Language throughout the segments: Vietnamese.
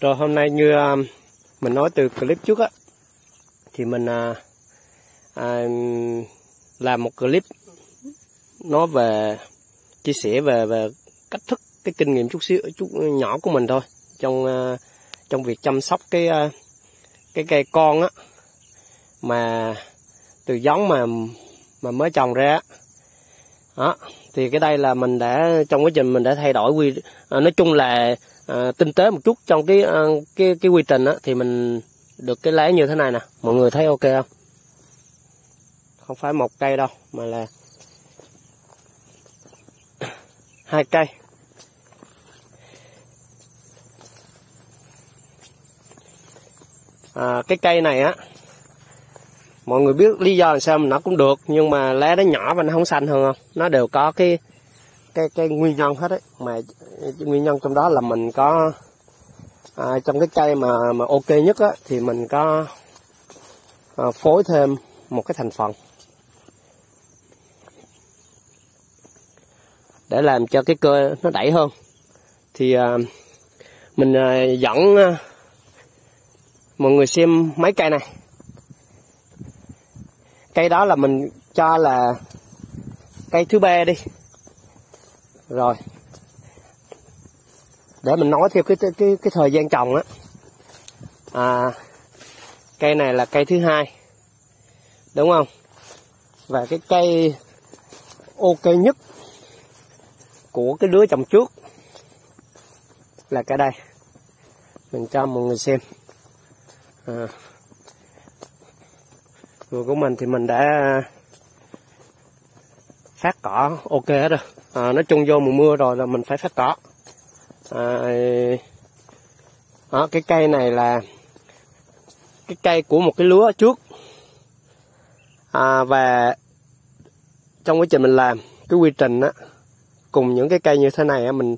Rồi hôm nay như mình nói từ clip trước á, thì mình làm một clip nói về chia sẻ về cách thức, cái kinh nghiệm chút nhỏ của mình thôi trong việc chăm sóc cái cây con á, mà từ giống mà mới trồng ra đó. Thì cái đây là mình đã trong quá trình mình đã thay đổi nói chung là tinh tế một chút trong cái quy trình á, thì mình được cái lá như thế này nè. Mọi người thấy ok không? Không phải một cây đâu mà là 2 cây. Cái cây này á, mọi người biết lý do là sao mà nó cũng được, nhưng mà lá nó nhỏ và nó không xanh hơn không? Nó đều có cái nguyên nhân hết đấy. Mà nguyên nhân trong đó là mình có trong cái cây mà ok nhất á, thì mình có phối thêm một cái thành phần để làm cho cái cơ nó đẩy hơn. Thì mình dẫn mọi người xem mấy cây này. Cây đó là mình cho là cây thứ 3 đi. Rồi để mình nói theo cái thời gian trồng á, cây này là cây thứ 2, đúng không? Và cái cây ok nhất của cái lứa trồng trước là cái đây. Mình cho mọi người xem. Vườn của mình thì mình đã phát cỏ ok hết rồi. Nói chung vô mùa mưa rồi là mình phải phát cỏ. Đó, cái cây này là cái cây của một cái lứa trước. Và trong quá trình mình làm cái quy trình á, cùng những cái cây như thế này á, mình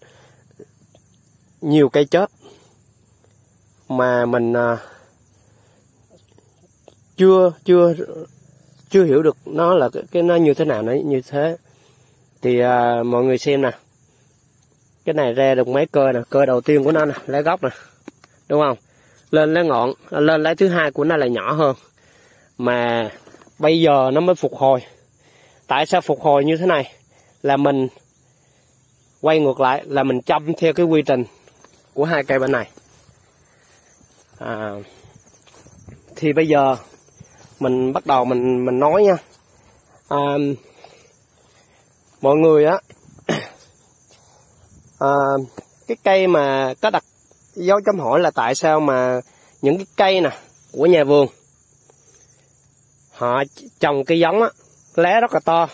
nhiều cây chết mà mình chưa hiểu được nó là nó như thế nào, nó như thế. Thì mọi người xem nè, cái này ra được mấy cơ nè. Cơ đầu tiên của nó nè, lá gốc nè, đúng không? Lên lá ngọn, lên lá thứ 2 của nó là nhỏ hơn, mà bây giờ nó mới phục hồi. Tại sao phục hồi như thế này? Là mình quay ngược lại, là mình chăm theo cái quy trình của 2 cây bên này. Thì bây giờ mình bắt đầu mình nói nha. Mọi người á, cái cây mà có đặt dấu chấm hỏi là tại sao mà những cái cây nè của nhà vườn họ trồng cây giống á, lá rất là to,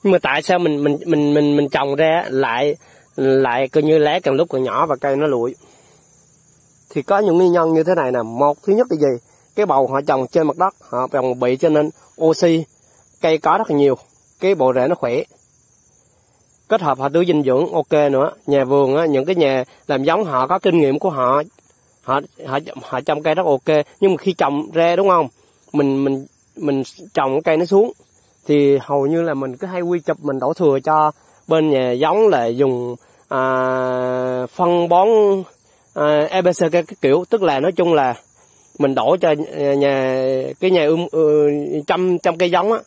nhưng mà tại sao mình trồng ra lại coi như lá càng lúc càng nhỏ và cây nó lụi? Thì có những nguyên nhân như thế này nè. Một, thứ nhất là gì? Cái bầu họ trồng trên mặt đất, họ trồng bị, cho nên oxy cây có rất là nhiều, cái bộ rễ nó khỏe, kết hợp họ tưới dinh dưỡng ok nữa. Nhà vườn á, những cái nhà làm giống họ có kinh nghiệm của họ trồng cây rất ok. Nhưng mà khi trồng ra, đúng không, mình trồng cây nó xuống thì hầu như là mình cứ hay quy chụp, mình đổ thừa cho bên nhà giống là dùng phân bón EBC cái kiểu. Tức là nói chung là mình đổ cho nhà chăm cây giống á.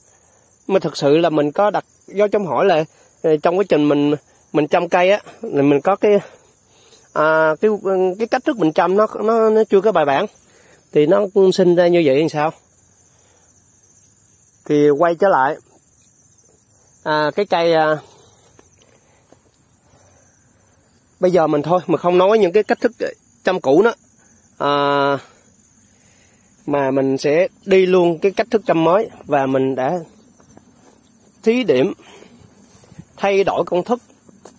Mà thực sự là mình có đặt dấu chấm hỏi là trong quá trình mình chăm cây á, là mình có cái cách thức mình chăm nó chưa có bài bản, thì nó cũng sinh ra như vậy làm sao? Thì quay trở lại cái cây bây giờ mình không nói những cái cách thức chăm cũ nữa, mà mình sẽ đi luôn cái cách thức chăm mới. Và mình đã thí điểm thay đổi công thức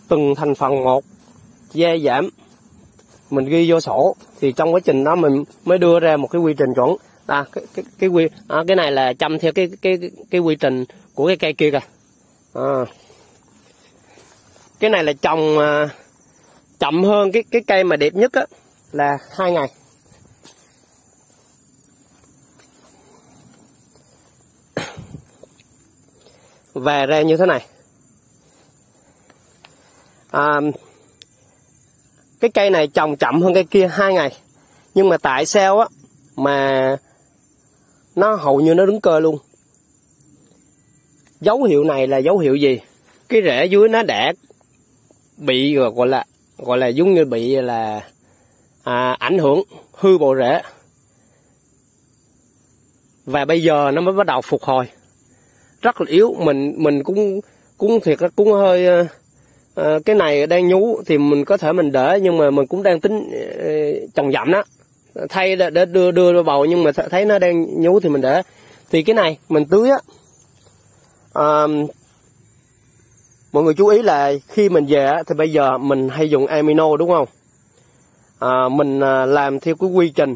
từng thành phần một, gia giảm, mình ghi vô sổ. Thì trong quá trình đó mình mới đưa ra một cái quy trình chuẩn. Cái này là chăm theo cái quy trình của cái cây kia kìa. Cái này là trồng chậm hơn cái cây mà đẹp nhất á, là 2 ngày. Và ra như thế này. cái cây này trồng chậm hơn cây kia 2 ngày, nhưng mà tại sao á mà nó hầu như nó đứng cơ luôn? Dấu hiệu này là dấu hiệu gì? Cái rễ dưới nó đã bị gọi là giống như bị là ảnh hưởng hư bộ rễ, và bây giờ nó mới bắt đầu phục hồi rất là yếu. Mình cũng thiệt cũng hơi cái này đang nhú thì mình có thể mình đỡ, nhưng mà mình cũng đang tính trồng dặm đó, thay để đưa bầu, nhưng mà thấy nó đang nhú thì mình đỡ. Thì cái này mình tưới á, mọi người chú ý là khi mình về á, thì bây giờ mình hay dùng amino đúng không? Mình làm theo cái quy trình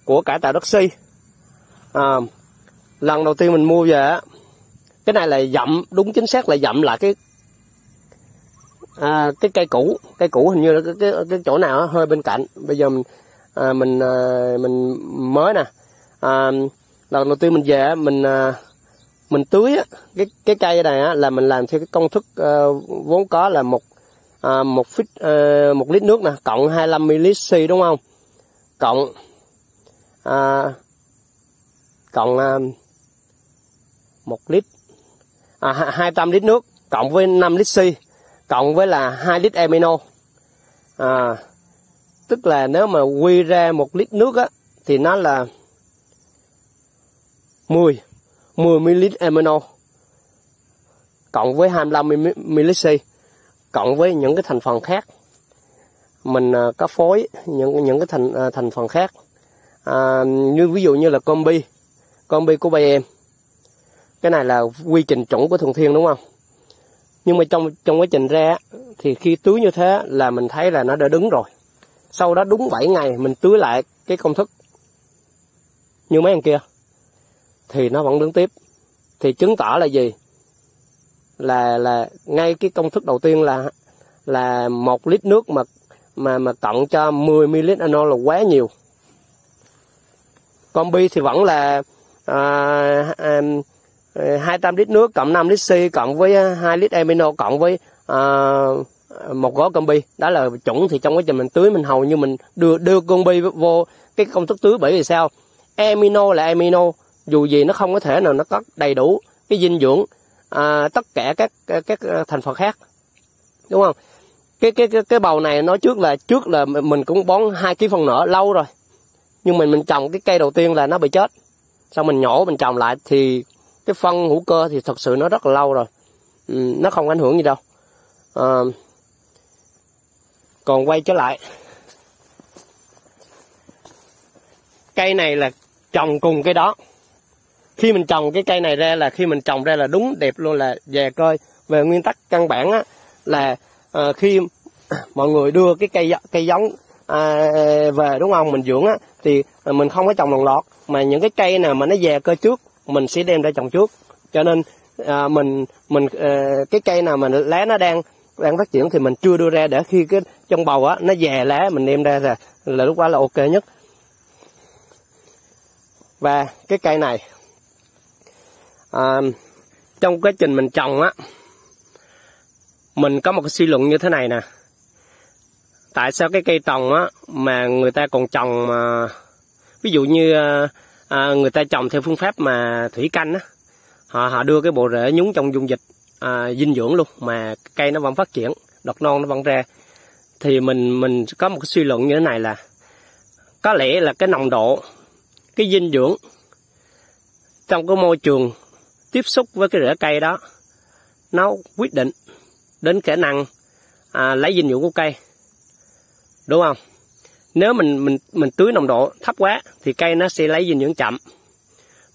của cải tạo đất si. Lần đầu tiên mình mua về á, cái này là dặm, đúng chính xác là dặm lại cái cây cũ hình như là cái chỗ nào đó, hơi bên cạnh. Bây giờ mình mới nè, lần đầu tiên mình về mình tưới á, cái cây này á, là mình làm theo cái công thức vốn có là một lít nước nè cộng 25 ml đúng không, cộng 1 lít 200 lít nước cộng với 5 lít xi cộng với là 2 lít amino. Tức là nếu mà quy ra 1 lít nước á thì nó là 10 ml amino cộng với 25 ml xi cộng với những cái thành phần khác. Mình có phối những cái thành phần khác, như ví dụ như là combi của bay em. Cái này là quy trình chuẩn của Thuận Thiên đúng không? Nhưng mà trong quá trình ra thì khi tưới như thế là mình thấy là nó đã đứng rồi. Sau đó đúng 7 ngày mình tưới lại cái công thức như mấy anh kia thì nó vẫn đứng tiếp. Thì chứng tỏ là gì? Là ngay cái công thức đầu tiên là 1 lít nước mà cộng cho 10 ml amino là quá nhiều. Combi thì vẫn là 200 lít nước cộng 5 lít xi cộng với 2 lít amino cộng với một gói combi. Đó là chuẩn. Thì trong quá trình mình tưới mình hầu như mình đưa combi vô cái công thức tưới, bởi vì sao? Amino là amino, dù gì nó không có thể nào nó có đầy đủ cái dinh dưỡng tất cả các thành phần khác, đúng không? Cái bầu này nói trước là mình cũng bón 2 kg phân nửa lâu rồi, nhưng mình trồng cái cây đầu tiên là nó bị chết, xong mình nhổ mình trồng lại thì cái phân hữu cơ thì thật sự nó rất là lâu rồi, nó không ảnh hưởng gì đâu. Còn quay trở lại, cây này là trồng cùng cây đó. Khi mình trồng cái cây này ra là khi mình trồng ra là đúng đẹp luôn, là về coi về nguyên tắc căn bản á, là khi mọi người đưa cái cây giống về đúng không, mình dưỡng á, thì mình không có trồng đồng loạt, mà những cái cây nào mà nó về cơ trước mình sẽ đem ra trồng trước. Cho nên cái cây nào mà lá nó đang phát triển thì mình chưa đưa ra, để khi cái trong bầu á nó về lá mình đem ra là lúc đó là ok nhất. Và cái cây này trong quá trình mình trồng á, mình có một cái suy luận như thế này nè. Tại sao cái cây trồng á mà người ta còn trồng ví dụ như người ta trồng theo phương pháp mà thủy canh á, họ đưa cái bộ rễ nhúng trong dung dịch dinh dưỡng luôn mà cây nó vẫn phát triển, đọt non nó vẫn ra. Thì mình có một cái suy luận như thế này là có lẽ là cái nồng độ cái dinh dưỡng trong cái môi trường tiếp xúc với cái rễ cây đó nó quyết định đến khả năng lấy dinh dưỡng của cây, đúng không? Nếu mình tưới nồng độ thấp quá thì cây nó sẽ lấy dinh dưỡng chậm.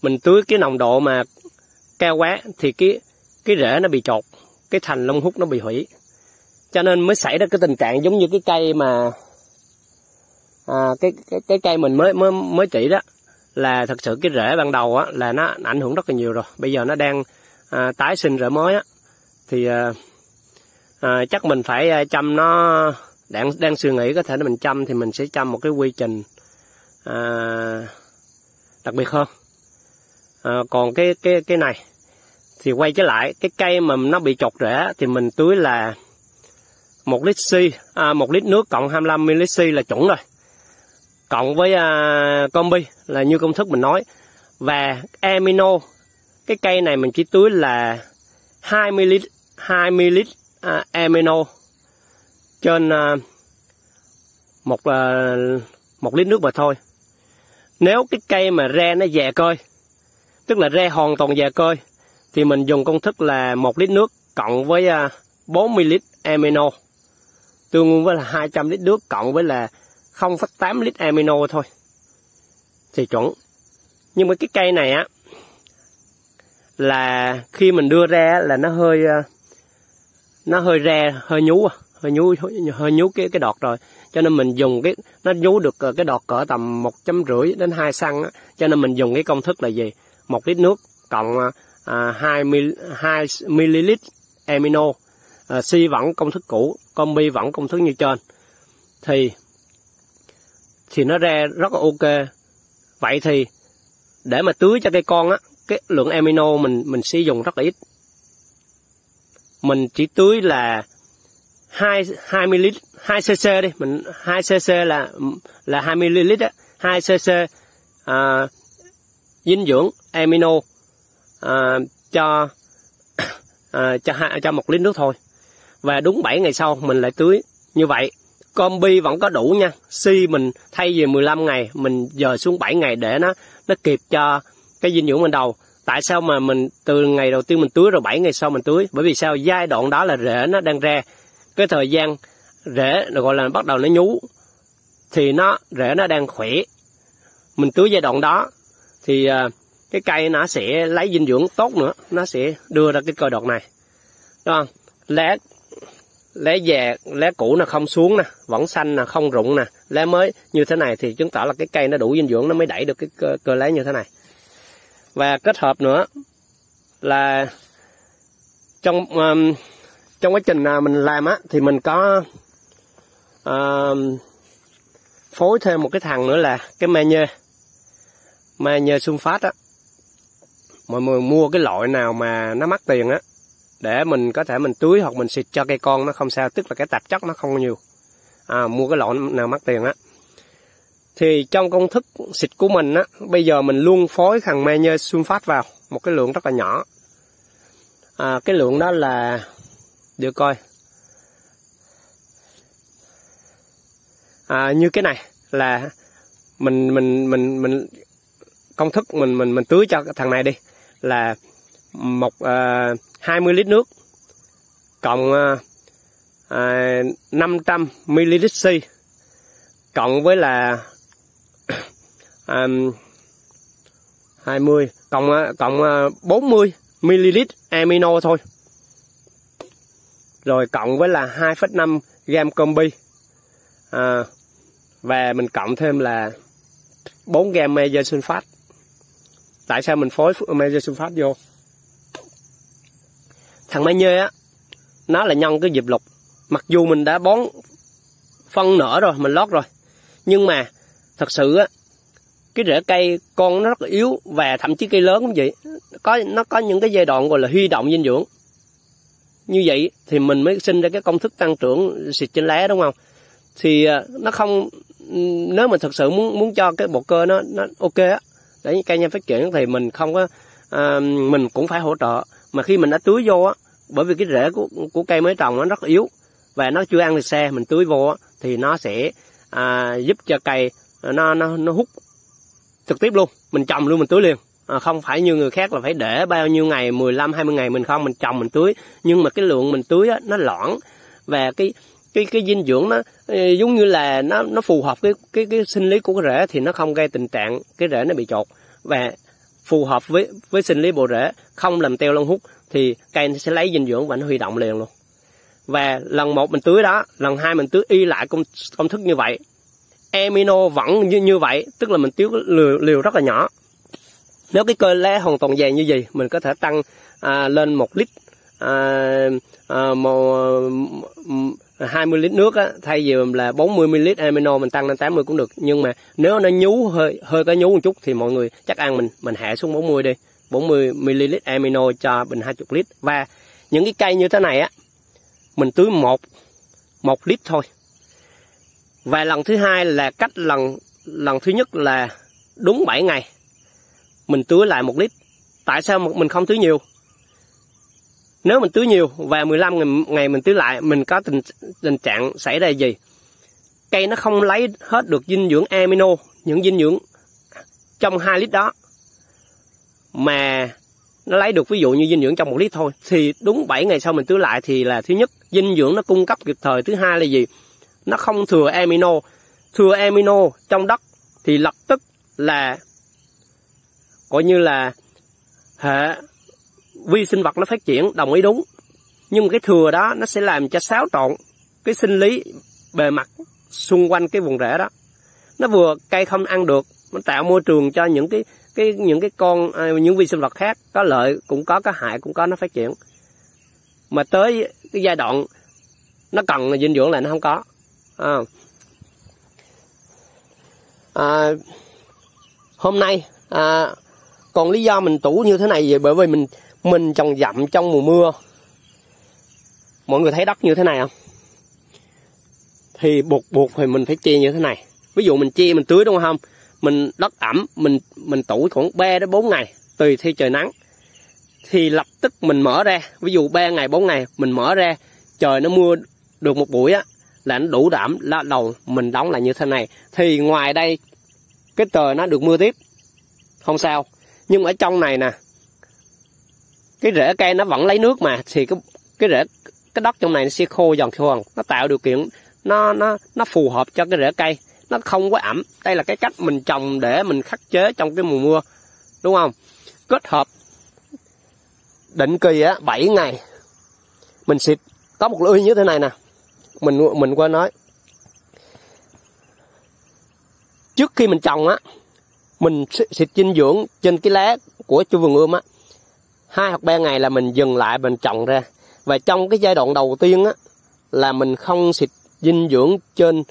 Mình tưới cái nồng độ mà cao quá thì cái rễ nó bị chột, cái thành lông hút nó bị hủy. Cho nên mới xảy ra cái tình trạng giống như cái cây mà cái cây mình mới trị đó, là thật sự cái rễ ban đầu á là nó ảnh hưởng rất là nhiều rồi. Bây giờ nó đang tái sinh rễ mới á, thì chắc mình phải chăm nó. Đang suy nghĩ có thể là mình chăm thì mình sẽ chăm một cái quy trình đặc biệt hơn. Còn cái này thì quay trở lại, cái cây mà nó bị chột rễ thì mình tưới là 1 lít xi, 1 lít nước cộng 25 ml xi là chuẩn rồi. Cộng với combi là như công thức mình nói. Và amino, cái cây này mình chỉ tưới là 20 ml amino trên 1 lít nước mà thôi. Nếu cái cây mà re nó già cơi, tức là re hoàn toàn già cơi, thì mình dùng công thức là 1 lít nước cộng với 40 ml amino, tương đương với là 200 lít nước cộng với là 0,8 lít amino thôi thì chuẩn. Nhưng mà cái cây này á là khi mình đưa ra là nó hơi re, hơi nhú cái đọt rồi, cho nên mình dùng cái nó nhú được cái đọt cỡ tầm 1,5 đến 2 xăng á, cho nên mình dùng cái công thức là gì? 1 lít nước cộng 2 ml amino, xi vẫn công thức cũ, combi vẫn công thức như trên, thì nó ra rất là ok. Vậy thì để mà tưới cho cây con á, cái lượng amino mình sử dụng rất là ít. Mình chỉ tưới là 2 ml, 2 cc đi, mình 2 cc là 2 ml á, 2 cc dinh dưỡng amino cho 1 lít nước thôi. Và đúng 7 ngày sau mình lại tưới như vậy. Combi vẫn có đủ nha. Xi mình thay vì 15 ngày mình dời xuống 7 ngày để nó kịp cho cái dinh dưỡng ban đầu. Tại sao mà mình từ ngày đầu tiên mình tưới rồi 7 ngày sau mình tưới? Bởi vì sao? Giai đoạn đó là rễ nó đang ra. Cái thời gian rễ gọi là bắt đầu nó nhú thì rễ nó đang khỏe. Mình tưới giai đoạn đó thì cái cây nó sẽ lấy dinh dưỡng tốt nữa, nó sẽ đưa ra cái cơ đọt này. Đúng không? Lá già, lá cũ nó không xuống nè, vẫn xanh nè, không rụng nè, lá mới như thế này thì chứng tỏ là cái cây nó đủ dinh dưỡng, nó mới đẩy được cái cơ lá như thế này. Và kết hợp nữa là trong quá trình mình làm á thì mình có phối thêm một cái thằng nữa là cái magie sulfat á. Mọi người mua cái loại nào mà nó mắc tiền á để mình có thể mình tưới hoặc mình xịt cho cây con nó không sao, tức là cái tạp chất nó không nhiều. Mua cái loại nào mắc tiền á. Thì trong công thức xịt của mình á, bây giờ mình luôn phối thằng magie sulfat vào một cái lượng rất là nhỏ. Cái lượng đó là để coi. Như cái này là mình công thức mình tưới cho thằng này đi là 20 lít nước cộng 500 ml xi cộng với là 20 cộng 40 ml amino thôi. Rồi cộng với là 2,5 gam combi. Và mình cộng thêm là 4 gam magie sulfat. Tại sao mình phối magie sulfat vô? Thằng magie á, nó là nhân cái diệp lục. Mặc dù mình đã bón phân nở rồi, mình lót rồi, nhưng mà thật sự á, cái rễ cây con nó rất là yếu, và thậm chí cây lớn cũng vậy. Nó có những cái giai đoạn gọi là huy động dinh dưỡng. Như vậy thì mình mới sinh ra cái công thức tăng trưởng xịt trên lá, đúng không? Thì nó không, nếu mà thật sự muốn cho cái bộ cơ nó ok á, để cây nhanh phát triển thì mình không có mình cũng phải hỗ trợ. Mà khi mình đã tưới vô á, bởi vì cái rễ của cây mới trồng nó rất là yếu và nó chưa ăn được xe, mình tưới vô á thì nó sẽ giúp cho cây nó hút trực tiếp luôn. Mình trồng luôn mình tưới liền. Không phải như người khác là phải để bao nhiêu ngày, 15-20 ngày mình không, mình trồng mình tưới. Nhưng mà cái lượng mình tưới á, nó loãng, và cái dinh dưỡng nó giống như là nó phù hợp cái sinh lý của cái rễ, thì nó không gây tình trạng cái rễ nó bị chột, và phù hợp với sinh lý bộ rễ, không làm teo lông hút, thì cây nó sẽ lấy dinh dưỡng và nó huy động liền luôn. Và lần 1 mình tưới đó, lần 2 mình tưới y lại công thức như vậy. Amino vẫn như vậy, tức là mình tưới liều rất là nhỏ. Nếu cái cơ lá hoàn toàn dày như vậy, mình có thể tăng lên 1 lít 20 lít nước á, thay vì là 40 ml amino mình tăng lên 80 cũng được. Nhưng mà nếu nó nhú hơi có nhú một chút thì mọi người chắc ăn mình hạ xuống 40 đi, 40 ml amino cho bình 20 lít. Và những cái cây như thế này á, mình tưới 1 lít thôi. Và lần thứ hai là cách lần thứ nhất là đúng 7 ngày mình tưới lại 1 lít. Tại sao mình không tưới nhiều? Nếu mình tưới nhiều và 15 ngày mình tưới lại, mình có tình trạng xảy ra gì? Cây nó không lấy hết được dinh dưỡng amino, những dinh dưỡng trong 2 lít đó, mà nó lấy được ví dụ như dinh dưỡng trong 1 lít thôi. Thì đúng 7 ngày sau mình tưới lại thì là thứ nhất, dinh dưỡng nó cung cấp kịp thời. Thứ hai là gì? Nó không thừa amino. Thừa amino trong đất thì lập tức là coi như là hệ vi sinh vật nó phát triển, đồng ý đúng. Nhưng mà cái thừa đó nó sẽ làm cho xáo trộn cái sinh lý bề mặt xung quanh cái vùng rễ đó. Nó vừa cây không ăn được, nó tạo môi trường cho những những vi sinh vật khác có lợi cũng có hại cũng có, nó phát triển. Mà tới cái giai đoạn nó cần dinh dưỡng là nó không có. Hôm nay còn lý do mình tủ như thế này vậy, bởi vì mình trồng dặm trong mùa mưa. Mọi người thấy đất như thế này không? Thì buộc thì mình phải chia như thế này. Ví dụ mình chia mình tưới đúng không? Mình đất ẩm mình tủ khoảng 3 đến 4 ngày tùy theo trời nắng. Thì lập tức mình mở ra, ví dụ 3 ngày 4 ngày mình mở ra, trời nó mưa được một buổi á là nó đủ đảm, là đầu mình đóng lại như thế này. Thì ngoài đây cái trời nó được mưa tiếp không sao, nhưng ở trong này nè, cái rễ cây nó vẫn lấy nước mà, thì cái đất trong này nó sẽ khô dần, nó tạo điều kiện, nó phù hợp cho cái rễ cây, nó không có ẩm. Đây là cái cách mình trồng để mình khắc chế trong cái mùa mưa, đúng không? Kết hợp định kỳ á 7 ngày mình xịt. Có một lưu ý như thế này nè, mình quên nói, trước khi mình trồng á, mình xịt dinh dưỡng trên cái lá của chu vườn ươm á 2 hoặc 3 ngày là mình dừng lại, mình trồng ra. Và trong cái giai đoạn đầu tiên á là mình không xịt dinh dưỡng trên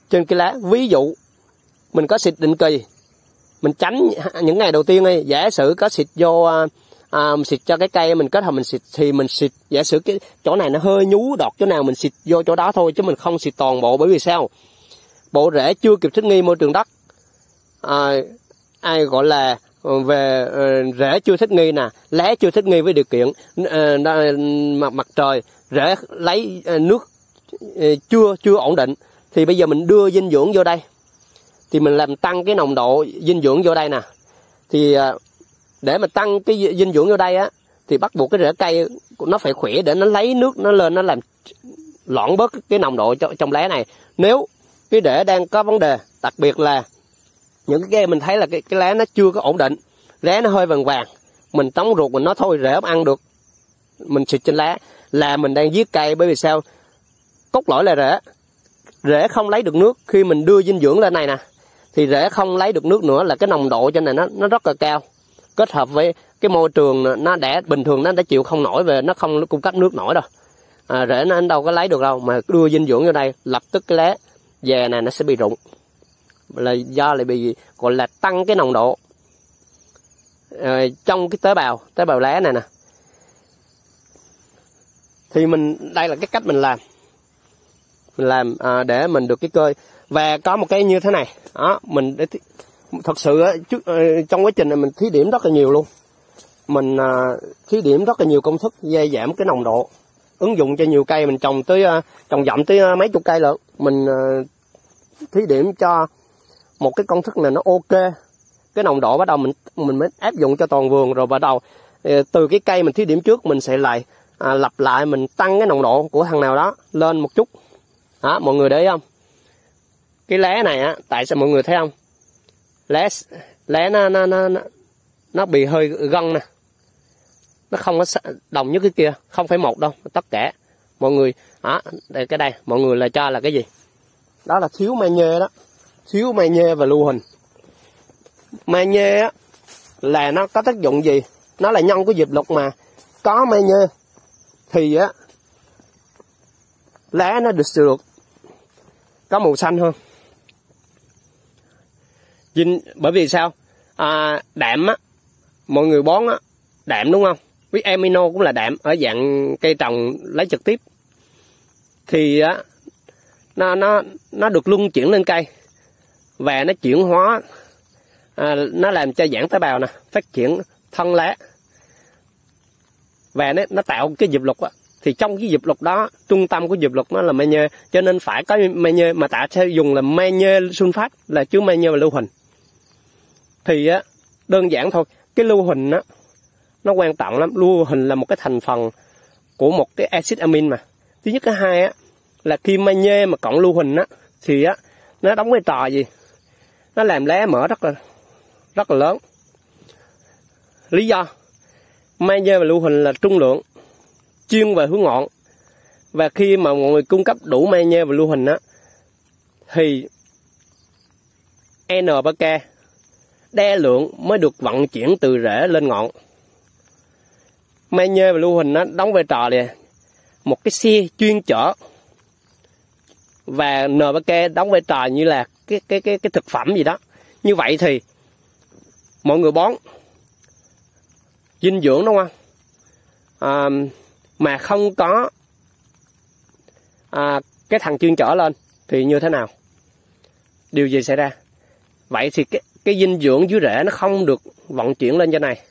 cái lá. Ví dụ mình có xịt định kỳ, mình tránh những ngày đầu tiên đi, giả sử có xịt vô xịt cho cái cây mình kết hợp mình xịt, thì mình xịt giả sử cái chỗ này nó hơi nhú đọt chỗ nào mình xịt vô chỗ đó thôi, chứ mình không xịt toàn bộ. Bởi vì sao? Bộ rễ chưa kịp thích nghi môi trường đất, ai gọi là về rễ chưa thích nghi nè, lá chưa thích nghi với điều kiện mặt trời, rễ lấy nước chưa ổn định. Thì bây giờ mình đưa dinh dưỡng vô đây, thì mình làm tăng cái nồng độ dinh dưỡng vô đây nè. Thì để mà tăng cái dinh dưỡng vô đây á, thì bắt buộc cái rễ cây nó phải khỏe để nó lấy nước nó lên, nó làm loãng bớt cái nồng độ trong lá này. Nếu cái rễ đang có vấn đề, đặc biệt là những cái cây mình thấy là cái lá nó chưa có ổn định, lá nó hơi vàng vàng, mình tống ruột mình nói thôi rễ không ăn được, mình xịt trên lá là mình đang giết cây. Bởi vì sao? Cốt lõi là rễ không lấy được nước. Khi mình đưa dinh dưỡng lên này nè, thì rễ không lấy được nước nữa, là cái nồng độ trên này nó rất là cao. Kết hợp với cái môi trường nó đã bình thường, nó đã chịu không nổi về, nó không cung cấp nước nổi đâu. Rễ nó đâu có lấy được đâu, mà đưa dinh dưỡng vô đây lập tức cái lá về này nó sẽ bị rụng, là do lại bị gọi là tăng cái nồng độ trong cái tế bào lá này nè. Thì đây là cái cách mình làm để mình được cái cơi. Và có một cái như thế này đó, mình thật sự trong quá trình này mình thí điểm rất là nhiều luôn. Mình thí điểm rất là nhiều công thức để giảm cái nồng độ, ứng dụng cho nhiều cây. Mình trồng dặm tới mấy chục cây lận. Mình thí điểm cho một cái công thức này nó ok, cái nồng độ bắt đầu mình mới áp dụng cho toàn vườn. Rồi bắt đầu từ cái cây mình thí điểm trước, mình sẽ lại lặp lại, mình tăng cái nồng độ của thằng nào đó lên một chút đó. Mọi người để ý không, cái lá này á, tại sao mọi người thấy không, lá nó bị hơi gân nè, nó không có đồng như cái kia, không phải một đâu, tất cả mọi người đó. Cái đây mọi người là cho là cái gì, đó là thiếu magie đó, thiếu magie và lưu huỳnh. Magie á là nó có tác dụng gì? Nó là nhân của diệp lục, mà có magie thì á lá nó được có màu xanh hơn. Bởi vì sao? Đạm á, mọi người bón á, đạm đúng không? Với amino cũng là đạm ở dạng cây trồng lấy trực tiếp. thì á nó được luân chuyển lên cây và nó chuyển hóa, nó làm cho giãn tế bào nè, phát triển thân lá và nó tạo cái diệp lục á. Thì trong cái diệp lục đó, trung tâm của diệp lục nó là magie, cho nên phải có magie, mà ta sẽ dùng là magie sulfat là chứa magie và lưu huỳnh. Thì á đơn giản thôi, cái lưu huỳnh á nó quan trọng lắm. Lưu huỳnh là một cái thành phần của một cái axit amin mà. Thứ nhất, cái hai á là khi magie mà cộng lưu huỳnh á thì á nó đóng vai trò gì? Nó làm lá mỡ rất là lớn. Lý do magie và lưu huỳnh là trung lượng, chuyên về hướng ngọn, và khi mà mọi người cung cấp đủ magie và lưu huỳnh á thì NPK đa lượng mới được vận chuyển từ rễ lên ngọn. Magie và lưu huỳnh nó đóng vai trò là một cái xe chuyên chở, và NPK đóng vai trò như là cái thực phẩm gì đó. Như vậy thì mọi người bón dinh dưỡng, đúng không? Mà không có cái thằng chuyên chở lên thì như thế nào? Điều gì xảy ra? Vậy thì cái dinh dưỡng dưới rễ nó không được vận chuyển lên trên này.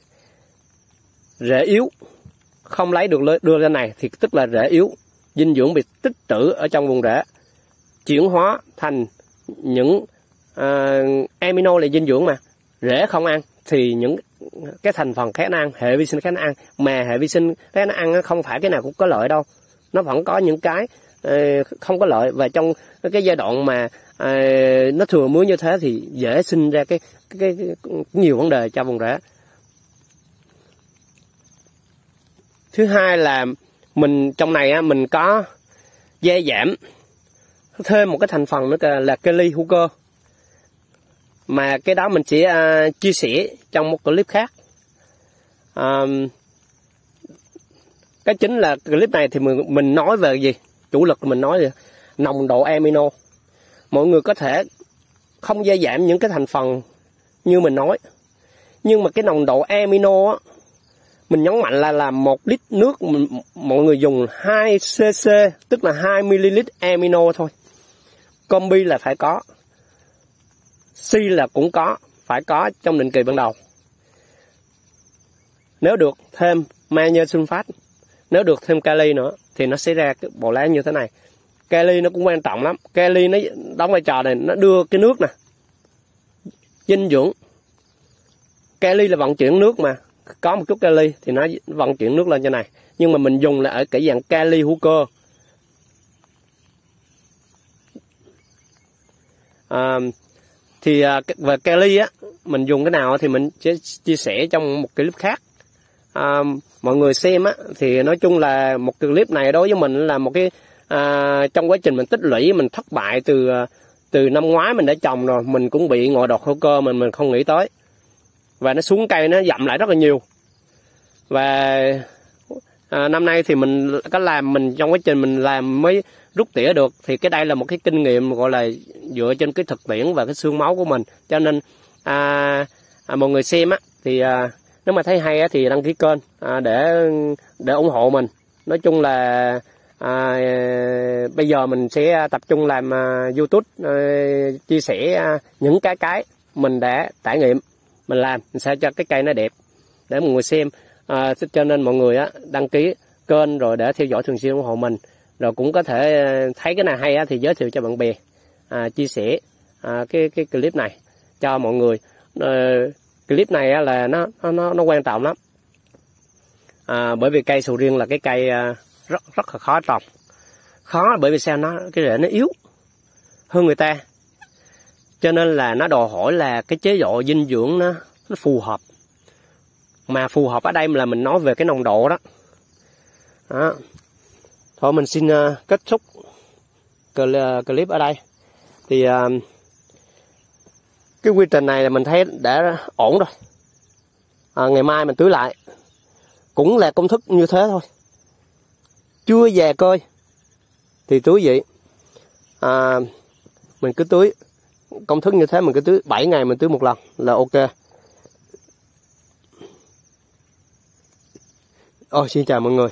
Rễ yếu không lấy được đưa lên này thì tức là rễ yếu, dinh dưỡng bị tích trữ ở trong vùng rễ, chuyển hóa thành những amino là dinh dưỡng mà rễ không ăn, thì những cái thành phần khác nó ăn, hệ vi sinh khác nó ăn. Mà hệ vi sinh khác nó ăn không phải cái nào cũng có lợi đâu, nó vẫn có những cái không có lợi. Và trong cái giai đoạn mà nó thừa muối như thế thì dễ sinh ra cái nhiều vấn đề cho vùng rễ. Thứ hai là mình trong này á, mình có gia giảm thêm một cái thành phần nữa là kali hữu cơ, mà cái đó mình sẽ chia sẻ trong một clip khác. Cái chính là clip này thì mình nói về gì? Chủ lực mình nói về nồng độ amino. Mọi người có thể không gia giảm những cái thành phần như mình nói, nhưng mà cái nồng độ amino á, mình nhấn mạnh là 1 lít nước mọi người dùng 2 cc, tức là 2 ml amino thôi. Combi là phải có, C là cũng có, phải có trong định kỳ ban đầu. Nếu được thêm magie sulfat, nếu được thêm kali nữa thì nó sẽ ra cái bộ lá như thế này. Kali nó cũng quan trọng lắm. Kali nó đóng vai trò này, nó đưa cái nước nè, dinh dưỡng. Kali là vận chuyển nước mà, có một chút kali thì nó vận chuyển nước lên trên này. Nhưng mà mình dùng là ở cái dạng kali hữu cơ. Thì về kali á, mình dùng cái nào thì mình sẽ chia sẻ trong một clip khác. Mọi người xem á, thì nói chung là một clip này đối với mình là một cái trong quá trình mình tích lũy, mình thất bại từ năm ngoái mình đã trồng rồi, mình cũng bị ngộ độc hữu cơ mình không nghĩ tới, và nó xuống cây nó dặm lại rất là nhiều. Và năm nay thì mình có làm, mình trong quá trình mình làm mới rút tỉa được. Thì cái đây là một cái kinh nghiệm gọi là dựa trên cái thực tiễn và cái xương máu của mình. Cho nên mọi người xem á thì nếu mà thấy hay á thì đăng ký kênh để ủng hộ mình. Nói chung là bây giờ mình sẽ tập trung làm YouTube, chia sẻ những cái mình đã trải nghiệm mình làm, mình sao cho cái cây nó đẹp để mọi người xem. Cho nên mọi người á đăng ký kênh rồi để theo dõi thường xuyên ủng hộ mình, rồi cũng có thể thấy cái nào hay á thì giới thiệu cho bạn bè, chia sẻ cái clip này cho mọi người. Clip này á là nó quan trọng lắm, bởi vì cây sầu riêng là cái cây rất là khó trồng. Khó bởi vì sao? Cái rễ nó yếu hơn người ta, cho nên là nó đòi hỏi là cái chế độ dinh dưỡng nó phù hợp. Mà phù hợp ở đây là mình nói về cái nồng độ đó. Thôi mình xin kết thúc clip ở đây. Thì cái quy trình này là mình thấy đã ổn rồi. Ngày mai mình tưới lại, cũng là công thức như thế thôi, chưa già cơi thì tưới vậy. Mình cứ tưới công thức như thế, mình cứ tưới 7 ngày mình tưới một lần là ok. Xin chào mọi người.